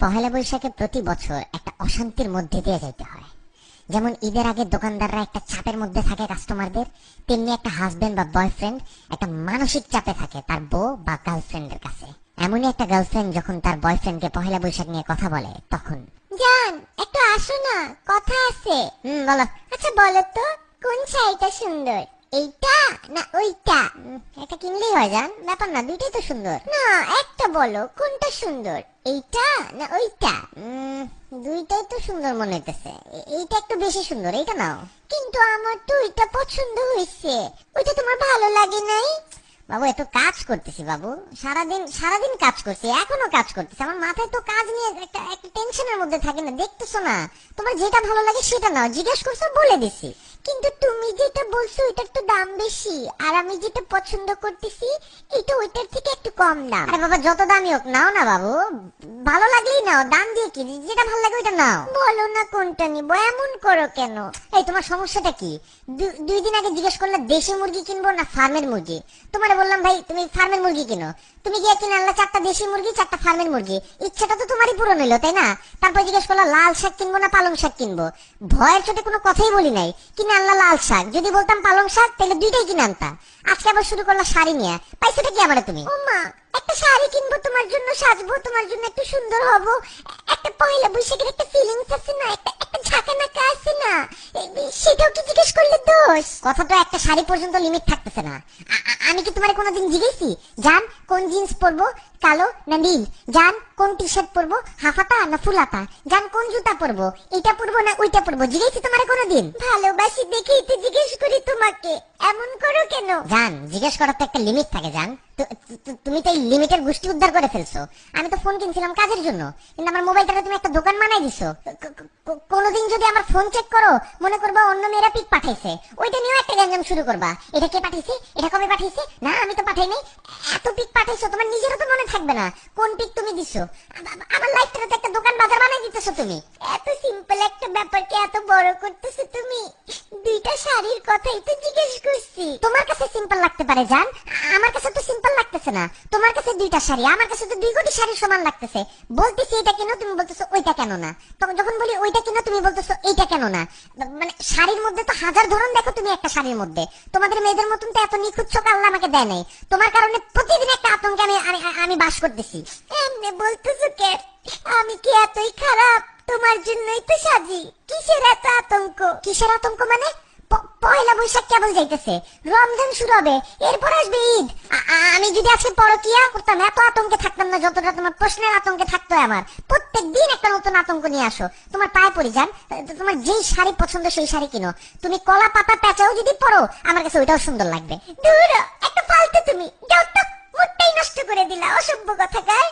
পহেলা বৈশাখে প্রতি বছর একটা অশান্তির মধ্যে দিয়ে যাইতে হয়। যেমন ঈদের আগে দোকানদাররা একটা চাপের মধ্যে থাকে কাস্টমারদের, তেমনি একটা হাজবেন্ড বা বয়ফ্রেন্ড একটা মানসিক চাপে থাকে তার বউ বা গার্লফ্রেন্ডের কাছে। এমনই একটা গার্লফ্রেন্ড যখন তার বয়ফ্রেন্ডকে পহেলা বৈশাখ নিয়ে কথা বলে তখন, জান একটু আসো না, কথা আছে। বলো। আচ্ছা বলো তো, কোন শাড়িটা সুন্দর, এইটা না ওইটা? এটা কিনলেই হয় জান, ব্যাপার না, দুইটাই তো সুন্দর। না একটা বলো, কোনটা সুন্দর, এইটা না ওইটা? দুইটাই তো সুন্দর মনে হইতেছে, এইটা একটু বেশি সুন্দর, এইটা নাও। কিন্তু আমার তো ওইটা পছন্দ হয়েছে, ওইটা তোমার ভালো লাগে নাই? বাবু এত কাজ করতেছি বাবু, সারাদিন সারাদিন কাজ করছি, এখনো কাজ করতেছি, আমার মাথায় তো কাজ নিয়ে একটা একটা টেনশনের মধ্যে থাকে না, দেখতেছো না? তোমার যেটা ভালো লাগে সেটা নাও, জিজ্ঞেস করছো বলে দিছি। কিন্তু তুমি যেটা বলছো ওইটার তো দাম বেশি, আর আমি যেটা পছন্দ করতেছি এটা ওইটার থেকে একটু কম দাম। আরে বাবা যত দামই হোক নাও না বাবু, ভালো লাগলেই নাও, দাম দিয়ে কি, যেটা ভালো লাগে ওইটা নাও। বলো না কোনটা নিবো, এমন করো কেন? এই তোমার সমস্যাটা কি? দুই দিন আগে জিজ্ঞেস করলে দেশি মুরগি কিনবো না ফার্মের মুরগি, তোমার বললাম ভাই তুমি ফার্মের মুরগি কিনো, তুমি গিয়ে কিনে আনলা 4টা দেশি মুরগি 4টা ফার্মের মুরগি, ইচ্ছাটা তো তোমারই পূরণ হইলো তাই না? তারপর জিজ্ঞেস করলা লাল শাক কিনবো না পালং শাক কিনবো, ভয়ের চোটে কোনো কথাই বলি নাই, কিনে আনলা লাল শাক, যদি বলতাম পালং শাক তাহলে দুইটাই কিনে আনতা। আজকে আবার শুরু করলা শাড়ি নিয়ে, পাইছোটা কি আমারে তুমি? ও মা, একটা শাড়ি কিনবো তোমার জন্য, সাজবো তোমার জন্য, একটু সুন্দর হব, একটা পয়লা বৈশাখের একটা ফিলিংস আছে না, একটা একটা ঝাঁকানাকা আছে না, সেটাও কি জিজ্ঞেস করলে দোষ? কথা তো একটা শাড়ি পর্যন্ত লিমিট থাকতেছে না। আমি কি তোমারে কোনোদিন জিজ্ঞেসি জান কোন জিন্স পরবো, কালো না নীল? জান কোন টি শার্ট পরবো, হাফাতা না ফুলাতা? জান কোন জুতা পরবো, এটা পরবো না ওইটা পরবো? জিজ্ঞেসি তোমারে কোনোদিন? ভালোবাসি দেখেই তো জিজ্ঞেস করি তোমাকে, এমন করো কেন? জান জিজ্ঞেস করার তো একটা লিমিট থাকে জান, তুমি তো এই লিমিটের গোষ্ঠী উদ্ধার করে ফেলছো। আমি তো ফোন কিনছিলাম কাজের জন্য, কিন্তু আমার মোবাইলটাকে তুমি একটা দোকান বানাই দিছো। কোনোদিন যদি আমার ফোন চেক করো মনে করবা অন্য মেয়েরা পিক পাঠাইছে, ওইটা নিয়েও একটা গ্যাঞ্জাম শুরু করবা, এটা কে পাঠাইছে, এটা কবে পাঠাইছে, না আমি তো পাঠাই নাই। এত পিক পাঠাইছো তোমার নিজেরও তো মনে থাকবে না কোন পিক তুমি দিছো। আমার লাইফটাতে তো একটা দোকান বাজার বানাই দিতেছো তুমি। এত সিম্পল একটা ব্যাপারকে এত বড় করতেছো তুমি। দুইটা শাড়ির কথাই তো জিজ্ঞেস করছি, তোমার কাছে সিম্পল লাগতে পারে জান, আমার কাছে তো সিম্পল লাগতেছে না। তোমার কাছে দুইটা শাড়ি, আমার কাছে তো 2 কোটি শাড়ির সমান লাগতেছে। বলতেছি এটা কেন, তুমি বলতেছো ওইটা কেন না। তখন যখন বলি ওইটা কেন, তুমি বলতেছো এইটা কেন না। মানে শাড়ির মধ্যে তো হাজার ধরন দেখো তুমি একটা শাড়ির মধ্যে, তোমাদের মেয়েদের মতন তো এত নিখুঁত চোখ আল্লাহ আমাকে দেয় নাই। তোমার কারণে প্রতিদিন একটা আতঙ্কে আমি বাস করতেছি। এমনি বলতেছো কে? আমি কি এতই খারাপ? তোমার জন্যই তো সাজি। কিসের এত আতঙ্ক? কিসের আতঙ্ক মানে? পয়লা বৈশাখ কেবল যাইতেছে, রমজান শুরু হবে, এরপর আসবে ঈদ। আমি যদি আজকে পরকিয়া করতাম এত আতঙ্কে থাকতাম না যতটা তোমার প্রশ্নের আতঙ্কে থাকতো আমার। প্রত্যেক দিন একটা নতুন আতঙ্ক নিয়ে আসো, তোমার পায়ে পড়ে যান। তোমার যেই শাড়ি পছন্দ সেই শাড়ি কিনো, তুমি কলা পাতা পেঁচাও যদি পরো আমার কাছে ওইটাও সুন্দর লাগবে। দূর একটা ফালতু, তুমি যাও তো, মুডটাই নষ্ট করে দিলা, অসভ্য কথাকার।